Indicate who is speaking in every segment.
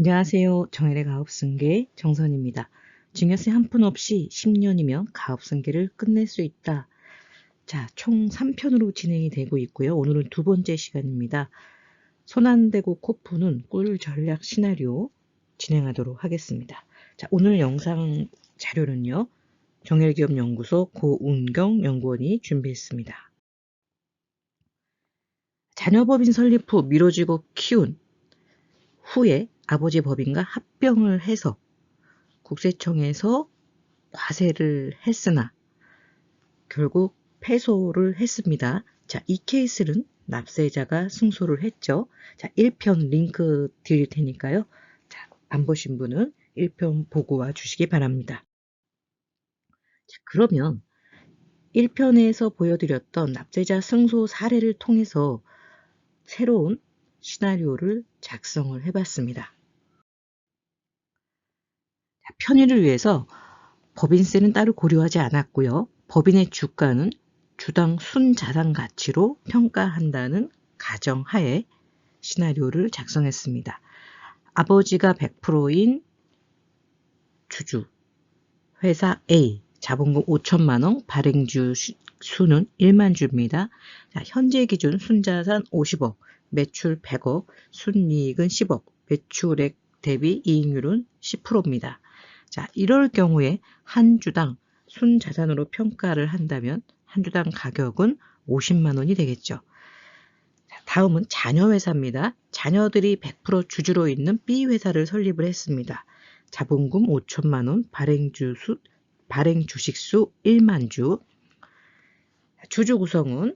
Speaker 1: 안녕하세요. 정혜의 가업승계 정선입니다. 증여세 한 푼 없이 10년이면 가업승계를 끝낼 수 있다. 자, 총 3편으로 진행이 되고 있고요. 오늘은 두 번째 시간입니다. 손 안 대고 코 푸는 꿀 전략 시나리오 진행하도록 하겠습니다. 자, 오늘 영상 자료는요. 정혜기업연구소 고운경 연구원이 준비했습니다. 자녀법인 설립 후 미뤄지고 키운 후에 아버지 법인과 합병을 해서 국세청에서 과세를 했으나 결국 패소를 했습니다. 자, 이 케이스는 납세자가 승소를 했죠. 자, 1편 링크 드릴 테니까요. 자, 안 보신 분은 1편 보고 와 주시기 바랍니다. 자, 그러면 1편에서 보여드렸던 납세자 승소 사례를 통해서 새로운 시나리오를 작성을 해봤습니다. 자, 편의를 위해서 법인세는 따로 고려하지 않았고요. 법인의 주가는 주당 순자산 가치로 평가한다는 가정하에 시나리오를 작성했습니다. 아버지가 100%인 주주, 회사 A, 자본금 5천만 원, 발행주 수는 1만 주입니다. 자, 현재 기준 순자산 50억, 매출 100억, 순이익은 10억, 매출액 대비 이익률은 10%입니다. 자, 이럴 경우에 한 주당 순자산으로 평가를 한다면 한 주당 가격은 50만 원이 되겠죠. 자, 다음은 자녀회사입니다. 자녀들이 100% 주주로 있는 B회사를 설립을 했습니다. 자본금 5천만 원, 발행 주식수 1만 주. 주주 구성은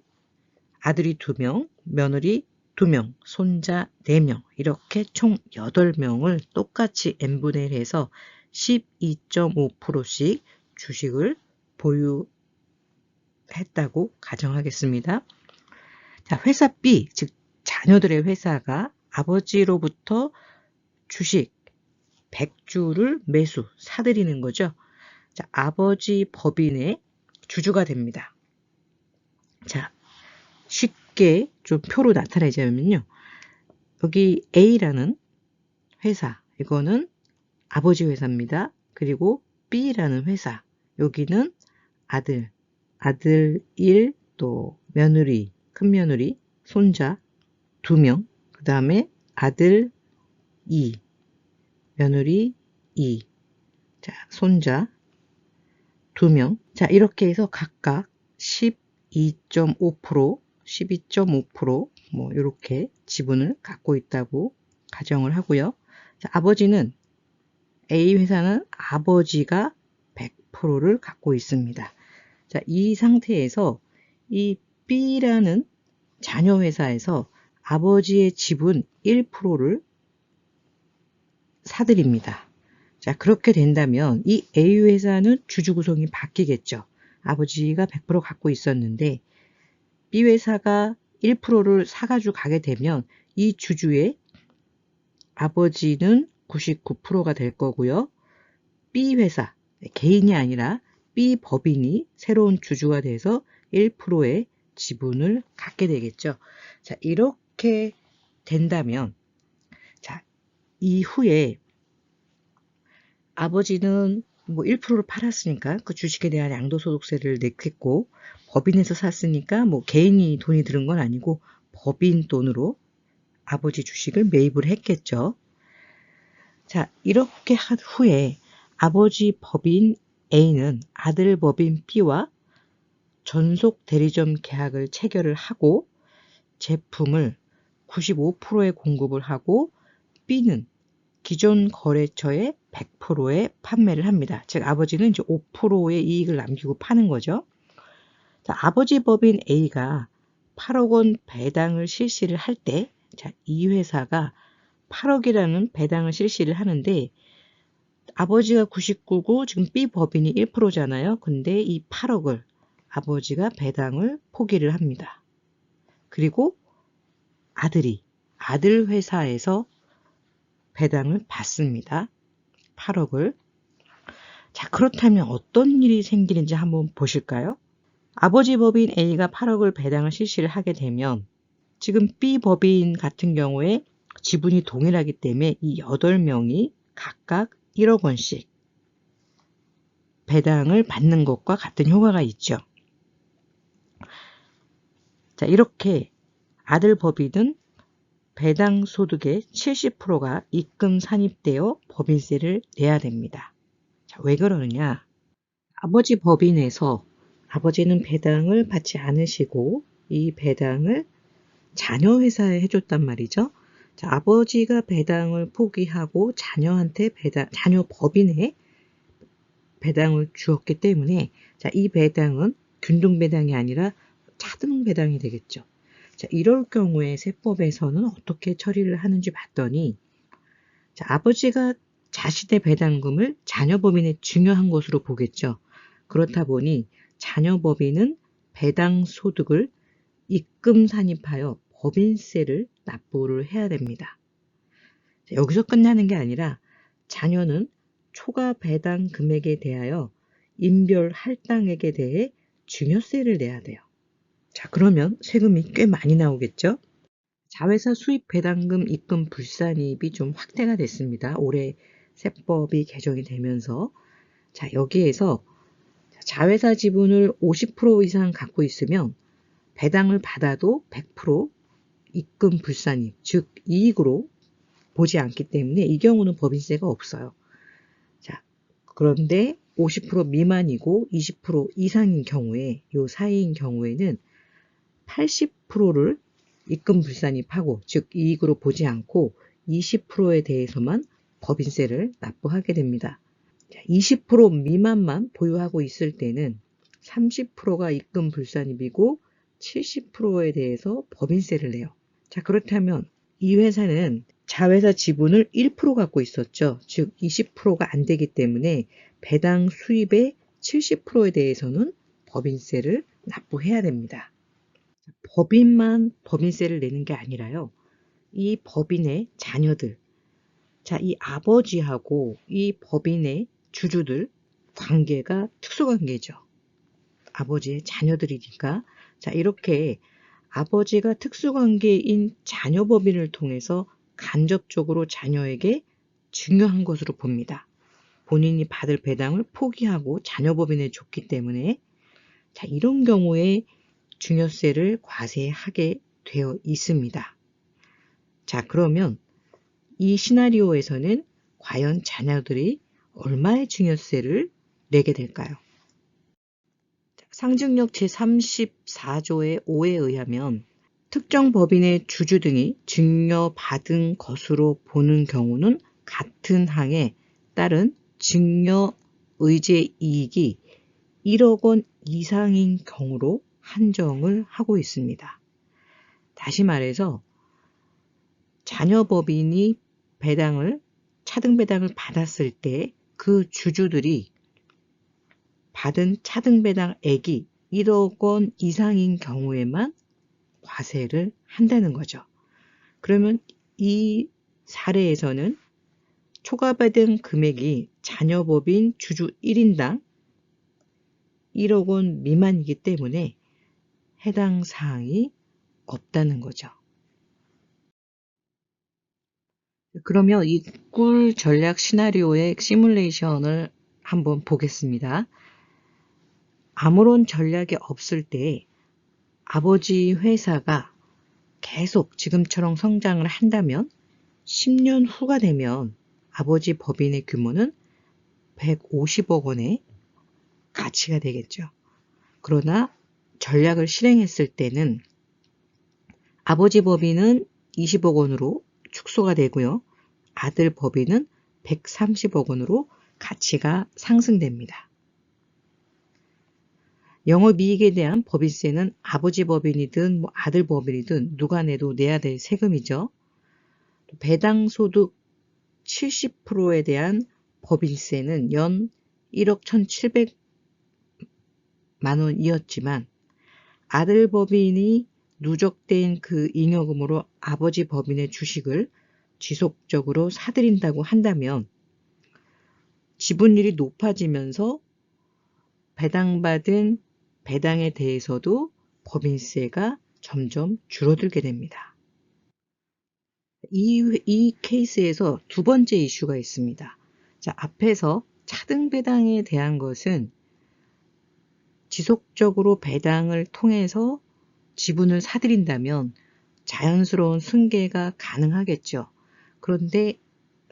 Speaker 1: 아들이 2명, 며느리 2명, 손자 4명, 이렇게 총 8명을 똑같이 n분의 1해서 12.5%씩 주식을 보유했다고 가정하겠습니다. 자, 회사 B, 즉 자녀들의 회사가 아버지로부터 주식 100주를 매수, 사들이는 거죠. 자, 아버지 법인의 주주가 됩니다. 자, 쉽게 좀 표로 나타내자면요. 여기 A라는 회사, 이거는 아버지 회사입니다. 그리고 B라는 회사, 여기는 아들 1, 또 며느리, 큰며느리, 손자 2명, 그 다음에 아들 2, 며느리 2, 자, 손자 2명. 자, 이렇게 해서 각각 12.5%, 12.5%, 뭐, 이렇게 지분을 갖고 있다고 가정을 하고요. 자, 아버지는 A 회사는 아버지가 100%를 갖고 있습니다. 자, 이 상태에서 이 B라는 자녀 회사에서 아버지의 지분 1%를 사들입니다. 자, 그렇게 된다면 이 A 회사는 주주 구성이 바뀌겠죠. 아버지가 100% 갖고 있었는데 B 회사가 1%를 사가지고 가게 되면 이 주주의 아버지는 99%가 될 거고요. B 회사, 개인이 아니라 B 법인이 새로운 주주가 돼서 1%의 지분을 갖게 되겠죠. 자, 이렇게 된다면, 자, 이후에 아버지는 뭐 1%를 팔았으니까 그 주식에 대한 양도소득세를 냈겠고, 법인에서 샀으니까 뭐 개인이 돈이 들은 건 아니고 법인 돈으로 아버지 주식을 매입을 했겠죠. 자, 이렇게 한 후에 아버지 법인 A는 아들 법인 B와 전속 대리점 계약을 체결을 하고 제품을 95%에 공급을 하고 B는 기존 거래처에 100%에 판매를 합니다. 즉 아버지는 이제 5%의 이익을 남기고 파는 거죠. 자, 아버지 법인 A가 8억 원 배당을 실시를 할 때, 자, 이 회사가 8억이라는 배당을 실시를 하는데 아버지가 99고 지금 B 법인이 1%잖아요. 근데 이 8억을 아버지가 배당을 포기를 합니다. 그리고 아들이 아들 회사에서 배당을 받습니다. 8억을. 자, 그렇다면 어떤 일이 생기는지 한번 보실까요? 아버지 법인 A가 8억을 배당을 실시를 하게 되면 지금 B 법인 같은 경우에 지분이 동일하기 때문에 이 8명이 각각 1억 원씩 배당을 받는 것과 같은 효과가 있죠. 자, 이렇게 아들 법인은 배당 소득의 70%가 입금 산입되어 법인세를 내야 됩니다. 자, 왜 그러느냐? 아버지 법인에서 아버지는 배당을 받지 않으시고 이 배당을 자녀 회사에 해줬단 말이죠. 자, 아버지가 배당을 포기하고 자녀한테 자녀 법인에 배당을 주었기 때문에 자, 이 배당은 균등 배당이 아니라 차등 배당이 되겠죠. 자, 이럴 경우에 세법에서는 어떻게 처리를 하는지 봤더니 자, 아버지가 자신의 배당금을 자녀 법인에 증여한 것으로 보겠죠. 그렇다 보니 자녀 법인은 배당 소득을 입금 산입하여 법인세를 납부를 해야 됩니다. 자, 여기서 끝나는 게 아니라 자녀는 초과 배당 금액에 대하여 인별 할당액에 대해 증여세를 내야 돼요. 자, 그러면 세금이 꽤 많이 나오겠죠? 자회사 수입 배당금 입금 불산입이 좀 확대가 됐습니다. 올해 세법이 개정이 되면서 자, 여기에서 자회사 지분을 50% 이상 갖고 있으면 배당을 받아도 100% 입금 불산입, 즉 이익으로 보지 않기 때문에 이 경우는 법인세가 없어요. 자, 그런데 50% 미만이고 20% 이상인 경우에 요 사이인 경우에는 80%를 입금 불산입하고 즉 이익으로 보지 않고 20%에 대해서만 법인세를 납부하게 됩니다. 20% 미만만 보유하고 있을 때는 30%가 입금 불산입이고 70%에 대해서 법인세를 내요. 자, 그렇다면 이 회사는 자회사 지분을 1% 갖고 있었죠. 즉 20%가 안 되기 때문에 배당 수입의 70%에 대해서는 법인세를 납부해야 됩니다. 법인만 법인세를 내는 게 아니라요. 이 법인의 자녀들, 자, 이 아버지하고 이 법인의 주주들 관계가 특수관계죠. 아버지의 자녀들이니까. 자, 이렇게 아버지가 특수관계인 자녀법인을 통해서 간접적으로 자녀에게 증여한 것으로 봅니다. 본인이 받을 배당을 포기하고 자녀법인에 줬기 때문에 자, 이런 경우에 증여세를 과세하게 되어 있습니다. 자, 그러면 이 시나리오에서는 과연 자녀들이 얼마의 증여세를 내게 될까요? 상증력 제34조의 5에 의하면 특정 법인의 주주 등이 증여받은 것으로 보는 경우는 같은 항에 따른 증여 의제 이익이 1억 원 이상인 경우로 한정을 하고 있습니다. 다시 말해서 자녀 법인이 차등 배당을 받았을 때 그 주주들이 받은 차등 배당액이 1억 원 이상인 경우에만 과세를 한다는 거죠. 그러면 이 사례에서는 초과받은 금액이 자녀 법인 주주 1인당 1억 원 미만이기 때문에 해당 사항이 없다는 거죠. 그러면 이 꿀 전략 시나리오의 시뮬레이션을 한번 보겠습니다. 아무런 전략이 없을 때 아버지 회사가 계속 지금처럼 성장을 한다면 10년 후가 되면 아버지 법인의 규모는 150억 원의 가치가 되겠죠. 그러나 전략을 실행했을 때는 아버지 법인은 20억 원으로 축소가 되고요. 아들 법인은 130억 원으로 가치가 상승됩니다. 영업이익에 대한 법인세는 아버지 법인이든 아들 법인이든 누가 내도 내야 될 세금이죠. 배당소득 70%에 대한 법인세는 연 1억 1,700만 원이었지만 아들 법인이 누적된 그 잉여금으로 아버지 법인의 주식을 지속적으로 사들인다고 한다면 지분율이 높아지면서 배당받은 배당에 대해서도 법인세가 점점 줄어들게 됩니다. 이 케이스에서 두 번째 이슈가 있습니다. 자, 앞에서 차등 배당에 대한 것은 지속적으로 배당을 통해서 지분을 사들인다면 자연스러운 승계가 가능하겠죠. 그런데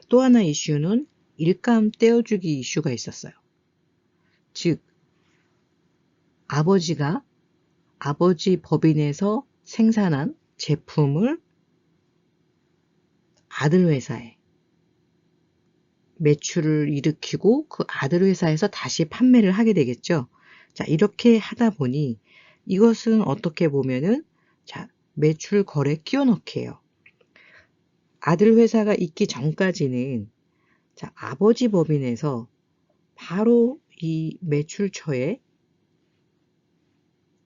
Speaker 1: 또 하나 이슈는 일감 떼어주기 이슈가 있었어요. 즉, 아버지가 아버지 법인에서 생산한 제품을 아들 회사에 매출을 일으키고 그 아들 회사에서 다시 판매를 하게 되겠죠. 자, 이렇게 하다 보니 이것은 어떻게 보면은 자, 매출 거래 끼워넣기예요. 아들 회사가 있기 전까지는 자, 아버지 법인에서 바로 이 매출처에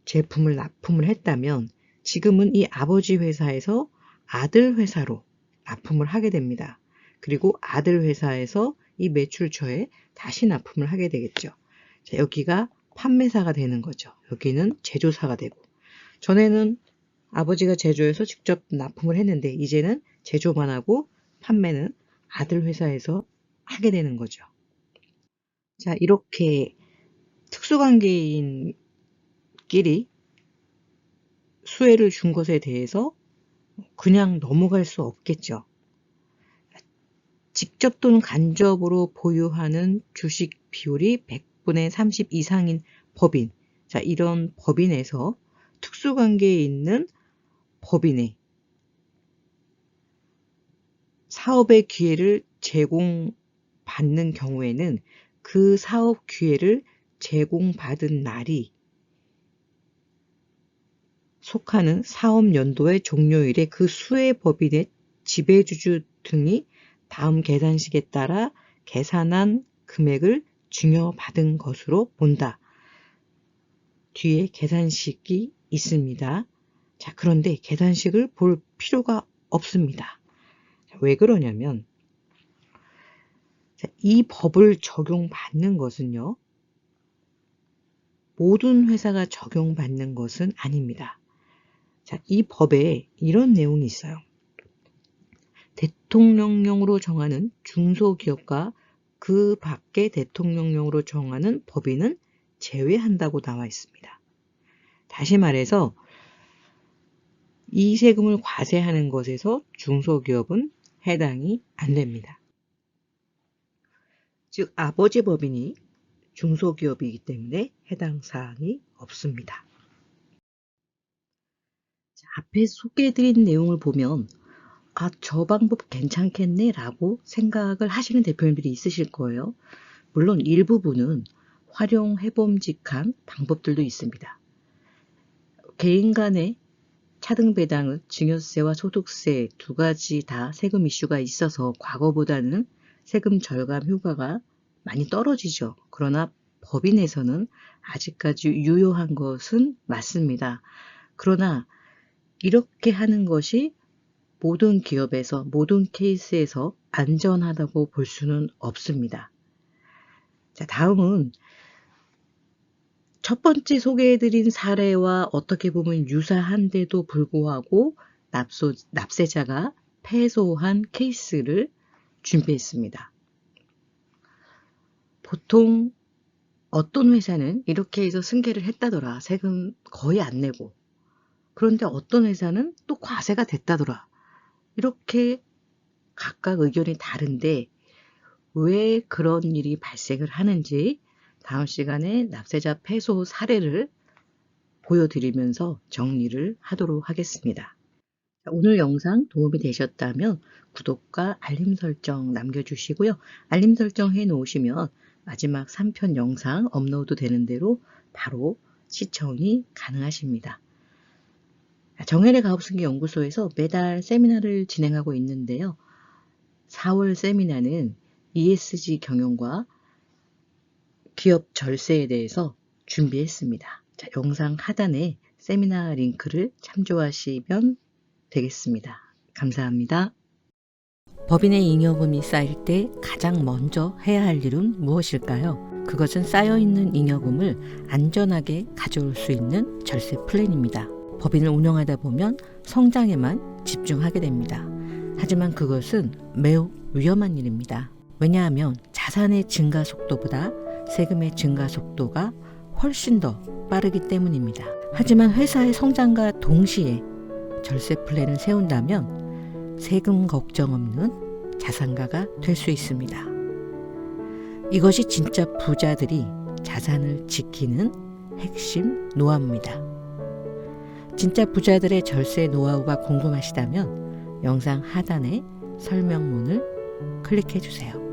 Speaker 1: 제품을 납품을 했다면 지금은 이 아버지 회사에서 아들 회사로 납품을 하게 됩니다. 그리고 아들 회사에서 이 매출처에 다시 납품을 하게 되겠죠. 자, 여기가 판매사가 되는 거죠. 여기는 제조사가 되고, 전에는 아버지가 제조해서 직접 납품을 했는데 이제는 제조만 하고 판매는 아들 회사에서 하게 되는 거죠. 자, 이렇게 특수관계인끼리 수혜를 준 것에 대해서 그냥 넘어갈 수 없겠죠. 직접 또는 간접으로 보유하는 주식 비율이 100분의 30 이상인 법인. 자, 이런 법인에서 특수관계에 있는 법인에 사업의 기회를 제공받는 경우에는 그 사업 기회를 제공받은 날이 속하는 사업연도의 종료일에 그 수혜 법인의 지배주주 등이 다음 계산식에 따라 계산한 금액을 증여받은 것으로 본다. 뒤에 계산식이 있습니다. 자, 그런데 계산식을 볼 필요가 없습니다. 자, 왜 그러냐면 자, 이 법을 적용받는 것은요, 모든 회사가 적용받는 것은 아닙니다. 자, 이 법에 이런 내용이 있어요. 대통령령으로 정하는 중소기업과 그 밖의 대통령령으로 정하는 법인은 제외한다고 나와 있습니다. 다시 말해서 이 세금을 과세하는 것에서 중소기업은 해당이 안 됩니다. 즉, 아버지 법인이 중소기업이기 때문에 해당 사항이 없습니다. 자, 앞에 소개해드린 내용을 보면 아, 저 방법 괜찮겠네 라고 생각을 하시는 대표님들이 있으실 거예요. 물론 일부분은 활용해봄직한 방법들도 있습니다. 개인 간의 차등 배당은 증여세와 소득세 두 가지 다 세금 이슈가 있어서 과거보다는 세금 절감 효과가 많이 떨어지죠. 그러나 법인에서는 아직까지 유효한 것은 맞습니다. 그러나 이렇게 하는 것이 모든 기업에서, 모든 케이스에서 안전하다고 볼 수는 없습니다. 자, 다음은 첫 번째 소개해드린 사례와 어떻게 보면 유사한데도 불구하고 납세자가 패소한 케이스를 준비했습니다. 보통 어떤 회사는 이렇게 해서 승계를 했다더라. 세금 거의 안 내고. 그런데 어떤 회사는 또 과세가 됐다더라. 이렇게 각각 의견이 다른데 왜 그런 일이 발생을 하는지 다음 시간에 납세자 패소 사례를 보여드리면서 정리를 하도록 하겠습니다. 오늘 영상 도움이 되셨다면 구독과 알림 설정 남겨주시고요. 알림 설정 해 놓으시면 마지막 3편 영상 업로드 되는 대로 바로 시청이 가능하십니다. 정혜래 가업승계 연구소에서 매달 세미나를 진행하고 있는데요. 4월 세미나는 ESG 경영과 기업 절세에 대해서 준비했습니다. 자, 영상 하단에 세미나 링크를 참조하시면 되겠습니다. 감사합니다. 법인의 잉여금이 쌓일 때 가장 먼저 해야 할 일은 무엇일까요? 그것은 쌓여있는 잉여금을 안전하게 가져올 수 있는 절세 플랜입니다. 법인을 운영하다 보면 성장에만 집중하게 됩니다. 하지만 그것은 매우 위험한 일입니다. 왜냐하면 자산의 증가 속도보다 세금의 증가 속도가 훨씬 더 빠르기 때문입니다. 하지만 회사의 성장과 동시에 절세 플랜을 세운다면 세금 걱정 없는 자산가가 될 수 있습니다. 이것이 진짜 부자들이 자산을 지키는 핵심 노하우입니다. 진짜 부자들의 절세 노하우가 궁금하시다면 영상 하단의 설명문을 클릭해 주세요.